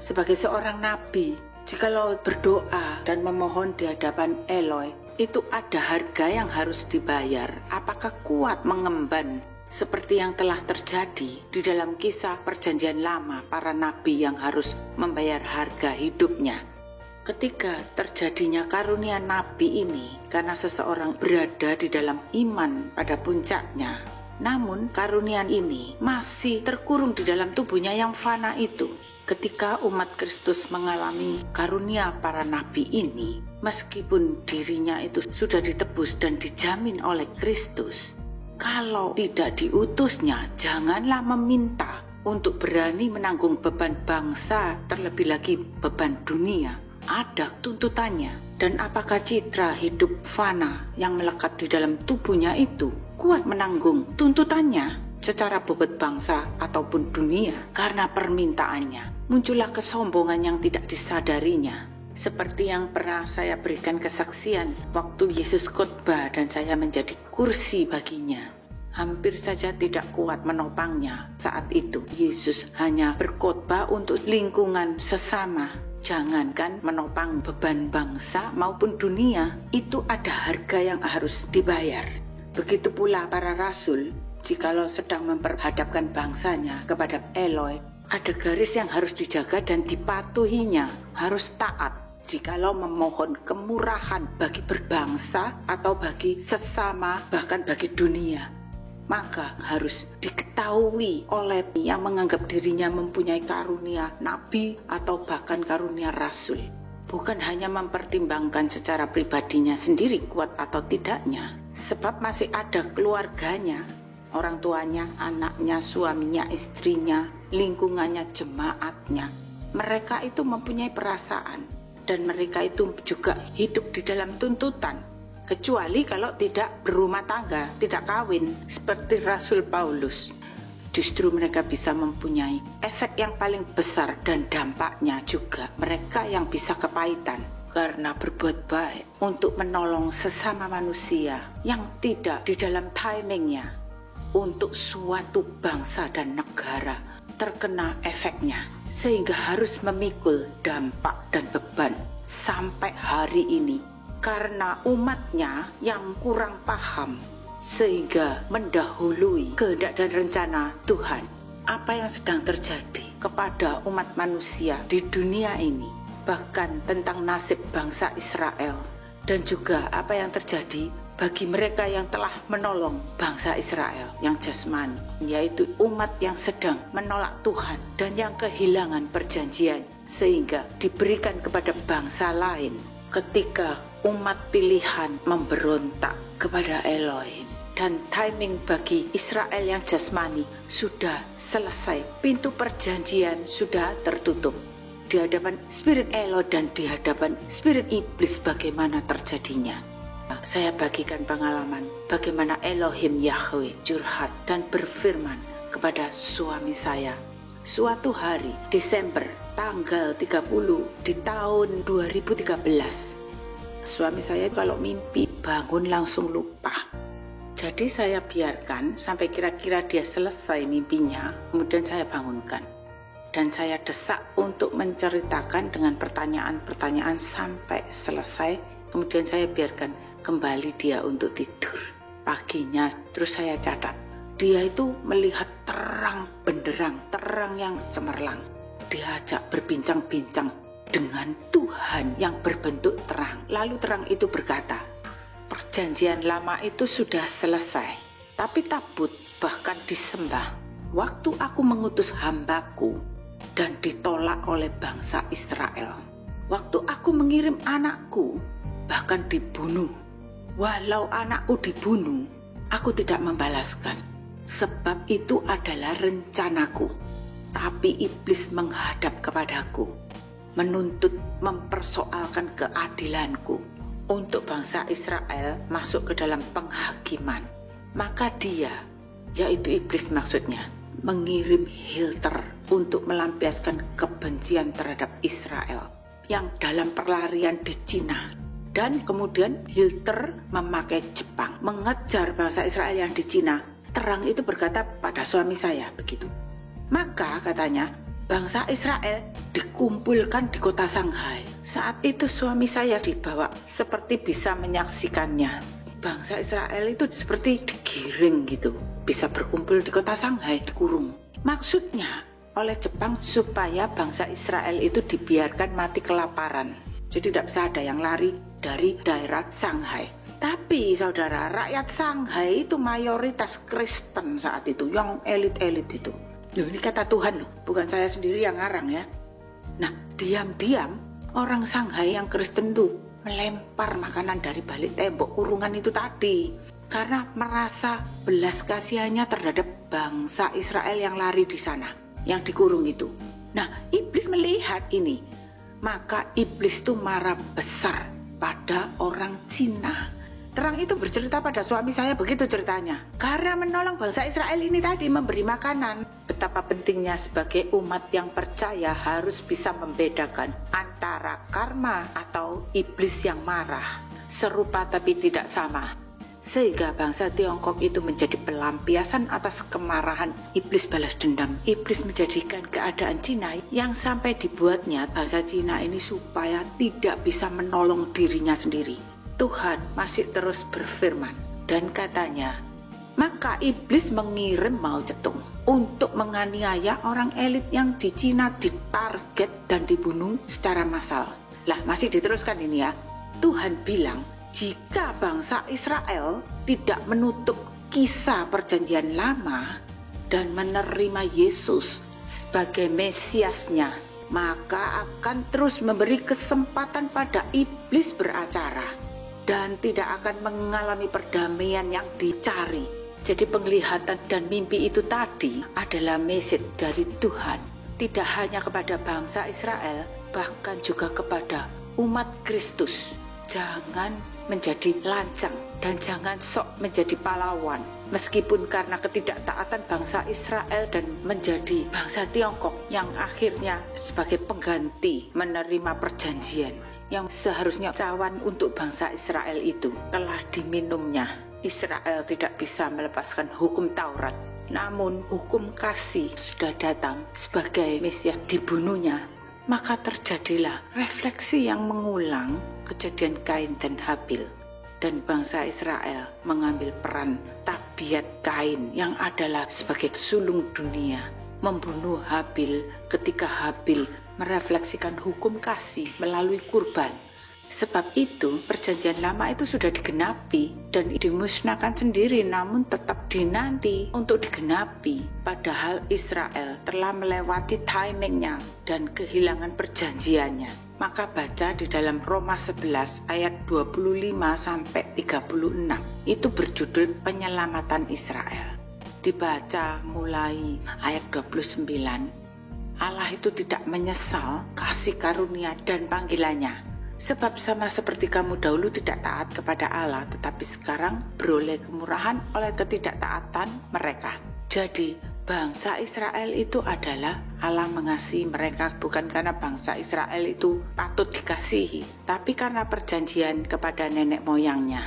sebagai seorang nabi, jikalau berdoa dan memohon di hadapan Eloi, itu ada harga yang harus dibayar. Apakah kuat mengemban seperti yang telah terjadi di dalam kisah perjanjian lama para nabi yang harus membayar harga hidupnya? Ketika terjadinya karunia nabi ini karena seseorang berada di dalam iman pada puncaknya, namun karunia ini masih terkurung di dalam tubuhnya yang fana itu. Ketika umat Kristus mengalami karunia para nabi ini, meskipun dirinya itu sudah ditebus dan dijamin oleh Kristus, kalau tidak diutusnya, janganlah meminta untuk berani menanggung beban bangsa, terlebih lagi beban dunia. Ada tuntutannya. Dan apakah citra hidup fana yang melekat di dalam tubuhnya itu kuat menanggung tuntutannya secara bobot bangsa ataupun dunia? Karena permintaannya muncullah kesombongan yang tidak disadarinya. Seperti yang pernah saya berikan kesaksian waktu Yesus khotbah dan saya menjadi kursi baginya. Hampir saja tidak kuat menopangnya saat itu. Yesus hanya berkhotbah untuk lingkungan sesama. Jangankan menopang beban bangsa maupun dunia, itu ada harga yang harus dibayar. Begitu pula para rasul, jikalau sedang memperhadapkan bangsanya kepada Eloi, ada garis yang harus dijaga dan dipatuhinya, harus taat. Jikalau memohon kemurahan bagi berbangsa atau bagi sesama, bahkan bagi dunia, maka harus diketahui oleh yang menganggap dirinya mempunyai karunia nabi atau bahkan karunia rasul. Bukan hanya mempertimbangkan secara pribadinya sendiri kuat atau tidaknya, sebab masih ada keluarganya, orang tuanya, anaknya, suaminya, istrinya, lingkungannya, jemaatnya. Mereka itu mempunyai perasaan dan mereka itu juga hidup di dalam tuntutan. Kecuali kalau tidak berumah tangga, tidak kawin seperti Rasul Paulus. Justru mereka bisa mempunyai efek yang paling besar dan dampaknya juga mereka yang bisa kepahitan karena berbuat baik untuk menolong sesama manusia yang tidak di dalam timingnya untuk suatu bangsa dan negara terkena efeknya sehingga harus memikul dampak dan beban sampai hari ini. Karena umatnya yang kurang paham sehingga mendahului kehendak dan rencana Tuhan. Apa yang sedang terjadi kepada umat manusia di dunia ini, bahkan tentang nasib bangsa Israel, dan juga apa yang terjadi bagi mereka yang telah menolong bangsa Israel yang jasmani, yaitu umat yang sedang menolak Tuhan dan yang kehilangan perjanjian sehingga diberikan kepada bangsa lain. Ketika umat pilihan memberontak kepada Elohim dan timing bagi Israel yang jasmani sudah selesai, pintu perjanjian sudah tertutup di hadapan spirit Elo dan di hadapan spirit iblis. Bagaimana terjadinya? Saya bagikan pengalaman bagaimana Elohim Yahweh curhat dan berfirman kepada suami saya. Suatu hari Desember tanggal 30 di tahun 2013, suami saya kalau mimpi bangun langsung lupa. Jadi saya biarkan sampai kira-kira dia selesai mimpinya, kemudian saya bangunkan. Dan saya desak untuk menceritakan dengan pertanyaan-pertanyaan sampai selesai. Kemudian saya biarkan kembali dia untuk tidur. Paginya terus saya catat, dia itu melihat terang benderang, terang yang cemerlang. Diajak berbincang-bincang dengan Tuhan yang berbentuk terang. Lalu terang itu berkata, perjanjian lama itu sudah selesai, tapi tabut bahkan disembah. Waktu aku mengutus hambaku dan ditolak oleh bangsa Israel. Waktu aku mengirim anakku bahkan dibunuh. Walau anakku dibunuh, aku tidak membalaskan. Sebab itu adalah rencanaku. Tapi iblis menghadap kepadaku, menuntut mempersoalkan keadilanku untuk bangsa Israel masuk ke dalam penghakiman. Maka dia, yaitu iblis maksudnya, mengirim Hitler untuk melampiaskan kebencian terhadap Israel yang dalam perlarian di Cina. Dan kemudian Hitler memakai Jepang mengejar bangsa Israel yang di Cina. Terang itu berkata pada suami saya begitu. Maka katanya, bangsa Israel dikumpulkan di kota Shanghai. Saat itu suami saya dibawa seperti bisa menyaksikannya. Bangsa Israel itu seperti digiring gitu, bisa berkumpul di kota Shanghai, dikurung. Maksudnya oleh Jepang supaya bangsa Israel itu dibiarkan mati kelaparan. Jadi tidak bisa ada yang lari dari daerah Shanghai. Tapi saudara, rakyat Shanghai itu mayoritas Kristen saat itu, yang elit-elit itu. Loh, ini kata Tuhan loh, bukan saya sendiri yang ngarang ya. Nah, diam-diam orang Shanghai yang Kristen tuh melempar makanan dari balik tembok kurungan itu tadi. Karena merasa belas kasihannya terhadap bangsa Israel yang lari di sana, yang dikurung itu. Nah, iblis melihat ini. Maka iblis itu marah besar pada orang Cina. Terang itu bercerita pada suami saya, begitu ceritanya. Karena menolong bangsa Israel ini tadi, memberi makanan. Betapa pentingnya sebagai umat yang percaya harus bisa membedakan antara karma atau iblis yang marah. Serupa tapi tidak sama. Sehingga bangsa Tiongkok itu menjadi pelampiasan atas kemarahan iblis balas dendam. Iblis menjadikan keadaan Cina yang sampai dibuatnya bangsa Cina ini supaya tidak bisa menolong dirinya sendiri. Tuhan masih terus berfirman dan katanya, maka iblis mengirim Mao Zedong untuk menganiaya orang elit yang di Cina, ditarget dan dibunuh secara massal. Lah masih diteruskan ini ya. Tuhan bilang, jika bangsa Israel tidak menutup kisah perjanjian lama dan menerima Yesus sebagai Mesiasnya, maka akan terus memberi kesempatan pada iblis beracara dan tidak akan mengalami perdamaian yang dicari. Jadi penglihatan dan mimpi itu tadi adalah message dari Tuhan, tidak hanya kepada bangsa Israel, bahkan juga kepada umat Kristus. Jangan menjadi lancang dan jangan sok menjadi pahlawan. Meskipun karena ketidaktaatan bangsa Israel dan menjadi bangsa Tiongkok yang akhirnya sebagai pengganti menerima perjanjian yang seharusnya cawan untuk bangsa Israel itu telah diminumnya. Israel tidak bisa melepaskan hukum Taurat, namun hukum kasih sudah datang sebagai Mesias dibunuhnya. Maka terjadilah refleksi yang mengulang kejadian Kain dan Habil. Dan bangsa Israel mengambil peran tabiat Kain yang adalah sebagai sulung dunia, membunuh Habil ketika Habil merefleksikan hukum kasih melalui kurban. Sebab itu perjanjian lama itu sudah digenapi dan dimusnahkan sendiri, namun tetap dinanti untuk digenapi. Padahal Israel telah melewati timingnya dan kehilangan perjanjiannya. Maka baca di dalam Roma 11 ayat 25 sampai 36. Itu berjudul penyelamatan Israel. Dibaca mulai ayat 29. Allah itu tidak menyesal kasih karunia dan panggilannya. Sebab sama seperti kamu dahulu tidak taat kepada Allah, tetapi sekarang beroleh kemurahan oleh ketidaktaatan mereka. Jadi bangsa Israel itu adalah Allah mengasihi mereka bukan karena bangsa Israel itu patut dikasihi, tapi karena perjanjian kepada nenek moyangnya.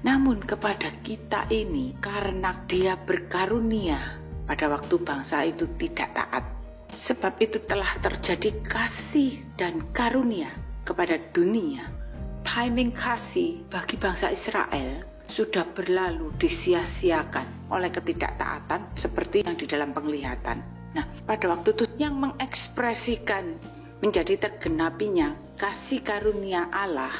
Namun kepada kita ini karena Dia berkarunia pada waktu bangsa itu tidak taat. Sebab itu telah terjadi kasih dan karunia kepada dunia. Timing kasih bagi bangsa Israel sudah berlalu disia-siakan oleh ketidaktaatan seperti yang di dalam penglihatan. Nah, pada waktu itu yang mengekspresikan menjadi tergenapinya kasih karunia Allah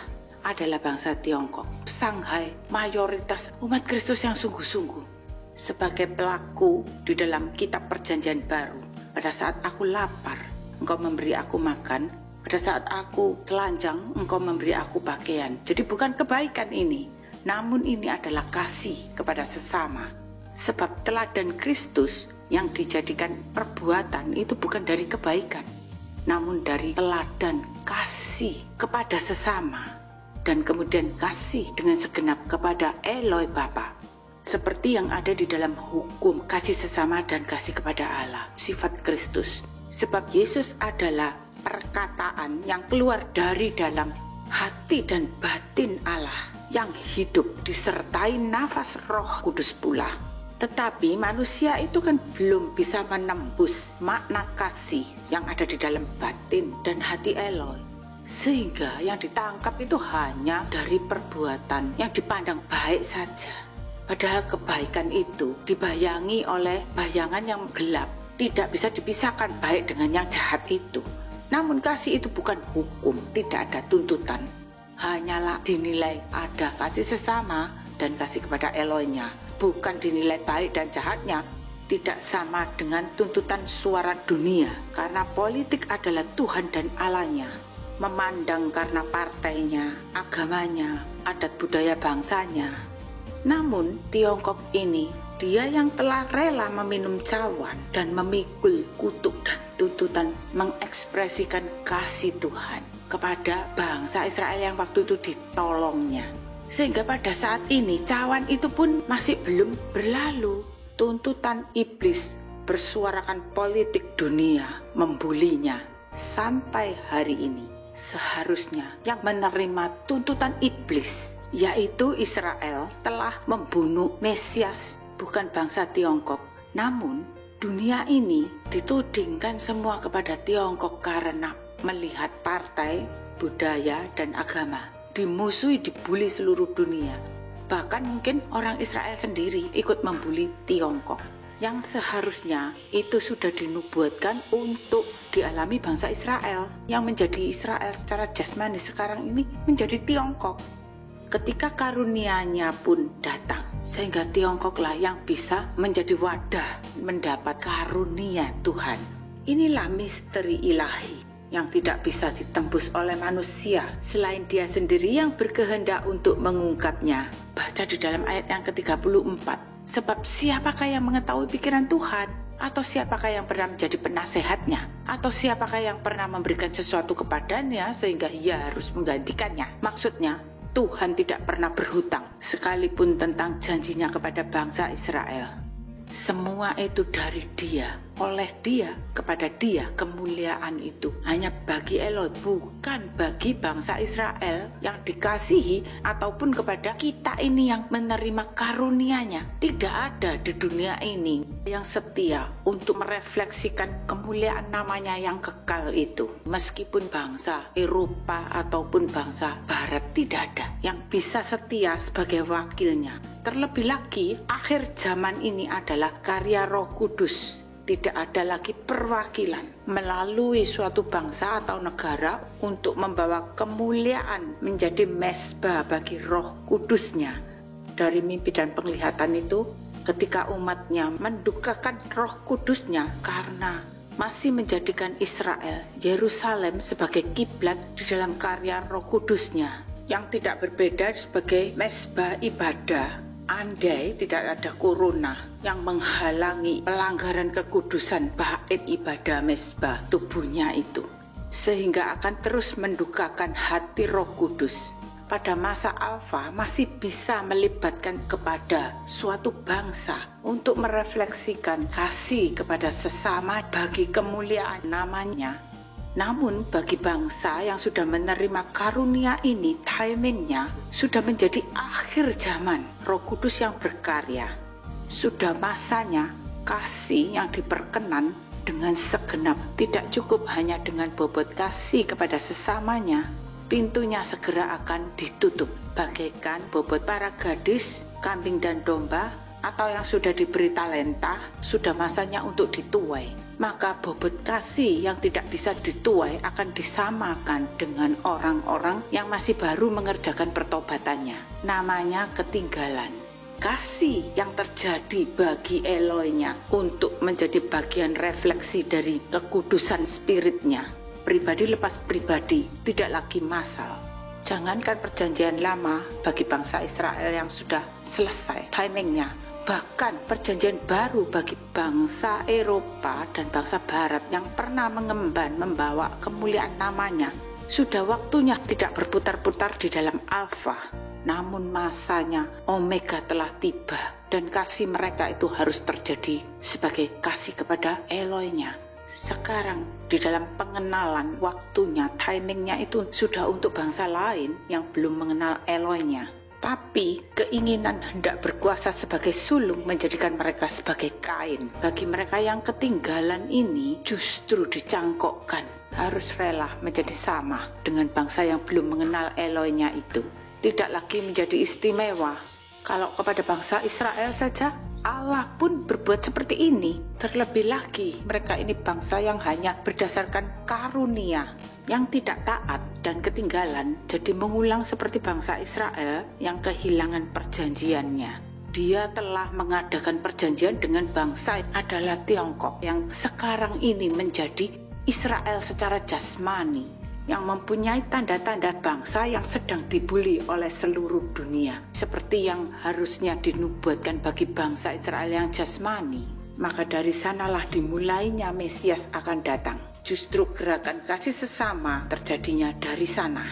adalah bangsa Tiongkok. Shanghai mayoritas umat Kristus yang sungguh-sungguh sebagai pelaku di dalam kitab perjanjian baru. Pada saat aku lapar, engkau memberi aku makan. Pada saat aku telanjang, engkau memberi aku pakaian. Jadi bukan kebaikan ini, namun ini adalah kasih kepada sesama. Sebab teladan Kristus yang dijadikan perbuatan itu bukan dari kebaikan, namun dari teladan kasih kepada sesama. Dan kemudian kasih dengan segenap kepada Eloi Bapa. Seperti yang ada di dalam hukum kasih sesama dan kasih kepada Allah, sifat Kristus. Sebab Yesus adalah perkataan yang keluar dari dalam hati dan batin Allah yang hidup disertai nafas Roh Kudus pula. Tetapi manusia itu kan belum bisa menembus makna kasih yang ada di dalam batin dan hati Eloi. Sehingga yang ditangkap itu hanya dari perbuatan yang dipandang baik saja. Padahal kebaikan itu dibayangi oleh bayangan yang gelap. Tidak bisa dipisahkan baik dengan yang jahat itu. Namun kasih itu bukan hukum, tidak ada tuntutan. Hanyalah dinilai ada kasih sesama dan kasih kepada Eloinya. Bukan dinilai baik dan jahatnya, tidak sama dengan tuntutan suara dunia, karena politik adalah Tuhan dan Allahnya. Memandang karena partainya, agamanya, adat budaya bangsanya. Namun Tiongkok ini, dia yang telah rela meminum cawan dan memikul kutuk dan tuntutan mengekspresikan kasih Tuhan kepada bangsa Israel yang waktu itu ditolongnya. Sehingga pada saat ini cawan itu pun masih belum berlalu. Tuntutan iblis bersuarakan politik dunia, membulinya sampai hari ini. Seharusnya yang menerima tuntutan iblis, yaitu Israel, telah membunuh Mesias, bukan bangsa Tiongkok. Namun dunia ini ditudingkan semua kepada Tiongkok karena melihat partai, budaya, dan agama dimusuhi, dibuli seluruh dunia. Bahkan mungkin orang Israel sendiri ikut membuli Tiongkok, yang seharusnya itu sudah dinubuatkan untuk dialami bangsa Israel. Yang menjadi Israel secara jasmani sekarang ini menjadi Tiongkok. Ketika karunia-Nya pun datang, sehingga Tiongkoklah yang bisa menjadi wadah mendapat karunia Tuhan. Inilah misteri ilahi yang tidak bisa ditembus oleh manusia selain Dia sendiri yang berkehendak untuk mengungkapnya. Baca di dalam ayat yang ke-34. Sebab siapakah yang mengetahui pikiran Tuhan? Atau siapakah yang pernah menjadi penasehatnya? Atau siapakah yang pernah memberikan sesuatu kepadanya sehingga ia harus menggantikannya? Maksudnya, Tuhan tidak pernah berhutang sekalipun tentang janjinya kepada bangsa Israel. Semua itu dari Dia, oleh Dia, kepada Dia kemuliaan itu hanya bagi Eloi, bukan bagi bangsa Israel yang dikasihi ataupun kepada kita ini yang menerima karunia-Nya. Tidak ada di dunia ini yang setia untuk merefleksikan kemuliaan namanya yang kekal itu. Meskipun bangsa Eropa ataupun bangsa Barat, tidak ada yang bisa setia sebagai wakilnya. Terlebih lagi, akhir zaman ini adalah karya Roh Kudus. Tidak ada lagi perwakilan melalui suatu bangsa atau negara untuk membawa kemuliaan menjadi mesbah bagi Roh Kudusnya. Dari mimpi dan penglihatan itu, ketika umatnya mendukakan Roh Kudusnya karena masih menjadikan Israel, Yerusalem sebagai kiblat di dalam karya Roh Kudusnya, yang tidak berbeda sebagai mesbah ibadah. Andai tidak ada corona yang menghalangi pelanggaran kekudusan bait ibadah mesbah tubuhnya itu, sehingga akan terus mendukakan hati Roh Kudus. Pada masa Alfa masih bisa melibatkan kepada suatu bangsa untuk merefleksikan kasih kepada sesama bagi kemuliaan namanya. Namun bagi bangsa yang sudah menerima karunia ini, timingnya sudah menjadi akhir zaman Roh Kudus yang berkarya. Sudah masanya kasih yang diperkenan dengan segenap, tidak cukup hanya dengan bobot kasih kepada sesamanya. Pintunya segera akan ditutup, bagaikan bobot para gadis, kambing dan domba, atau yang sudah diberi talenta, sudah masanya untuk dituai. Maka bobot kasih yang tidak bisa dituai akan disamakan dengan orang-orang yang masih baru mengerjakan pertobatannya. Namanya ketinggalan. Kasih yang terjadi bagi Eloinya untuk menjadi bagian refleksi dari kekudusan spiritnya. Pribadi lepas pribadi, tidak lagi massal. Jangankan perjanjian lama bagi bangsa Israel yang sudah selesai timingnya, bahkan perjanjian baru bagi bangsa Eropa dan bangsa Barat yang pernah mengemban membawa kemuliaan namanya, sudah waktunya tidak berputar-putar di dalam Alfa. Namun masanya Omega telah tiba dan kasih mereka itu harus terjadi sebagai kasih kepada Eloinya. Sekarang di dalam pengenalan waktunya, timingnya itu sudah untuk bangsa lain yang belum mengenal Eloinya. Tapi keinginan hendak berkuasa sebagai sulung menjadikan mereka sebagai Kain. Bagi mereka yang ketinggalan ini justru dicangkokkan, harus rela menjadi sama dengan bangsa yang belum mengenal Elohnya itu. Tidak lagi menjadi istimewa. Kalau kepada bangsa Israel saja, Allah pun berbuat seperti ini. Terlebih lagi, mereka ini bangsa yang hanya berdasarkan karunia, yang tidak taat dan ketinggalan, jadi mengulang seperti bangsa Israel yang kehilangan perjanjiannya. Dia telah mengadakan perjanjian dengan bangsa adalah Tiongkok, yang sekarang ini menjadi Israel secara jasmani, yang mempunyai tanda-tanda bangsa yang sedang dibuli oleh seluruh dunia, seperti yang harusnya dinubuatkan bagi bangsa Israel yang jasmani. Maka dari sanalah dimulainya Mesias akan datang. Justru gerakan kasih sesama terjadinya dari sana.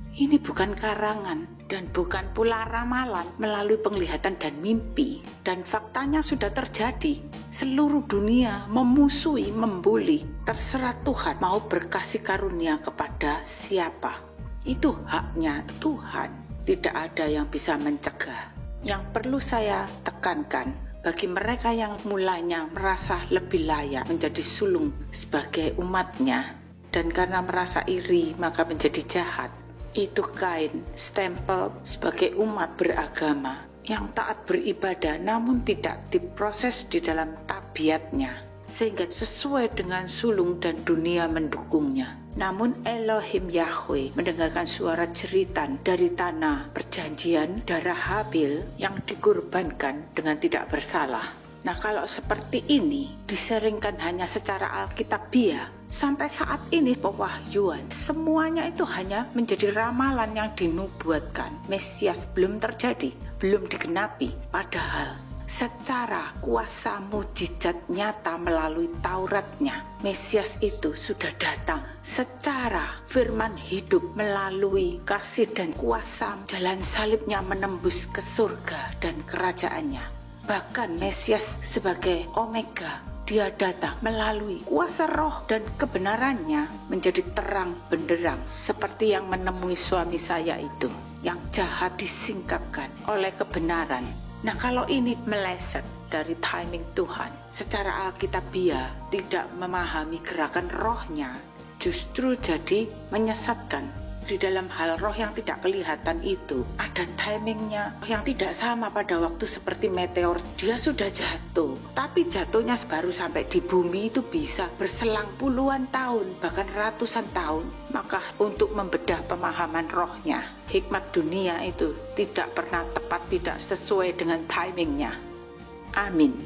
Ini bukan karangan dan bukan pula ramalan melalui penglihatan dan mimpi. Dan faktanya sudah terjadi. Seluruh dunia memusuhi, membuli. Terserah Tuhan mau berkasih karunia kepada siapa. Itu haknya Tuhan. Tidak ada yang bisa mencegah. Yang perlu saya tekankan, bagi mereka yang mulanya merasa lebih layak menjadi sulung sebagai umatnya, dan karena merasa iri maka menjadi jahat, itu Kain stempel sebagai umat beragama yang taat beribadah namun tidak diproses di dalam tabiatnya, sehingga sesuai dengan sulung dan dunia mendukungnya. Namun Elohim Yahweh mendengarkan suara jeritan dari tanah perjanjian darah Habil yang dikorbankan dengan tidak bersalah. Nah, kalau seperti ini diseringkan hanya secara alkitabiah, sampai saat ini pewahyuan semuanya itu hanya menjadi ramalan yang dinubuatkan. Mesias belum terjadi, belum digenapi, padahal secara kuasa mujizat nyata melalui Tauratnya, Mesias itu sudah datang secara firman hidup melalui kasih dan kuasa jalan salibnya menembus ke surga dan kerajaannya. Bahkan Mesias sebagai Omega, dia datang melalui kuasa roh dan kebenarannya menjadi terang benderang seperti yang menemui suami saya itu, yang jahat disingkapkan oleh kebenaran. Nah, kalau ini meleset dari timing Tuhan, secara alkitabiah tidak memahami gerakan rohnya, justru jadi menyesatkan. Di dalam hal roh yang tidak kelihatan itu, ada timingnya yang tidak sama pada waktu seperti meteor. Dia sudah jatuh, tapi jatuhnya baru sampai di bumi itu bisa berselang puluhan tahun, bahkan ratusan tahun. Maka untuk membedah pemahaman rohnya, hikmat dunia itu tidak pernah tepat, tidak sesuai dengan timingnya. Amin.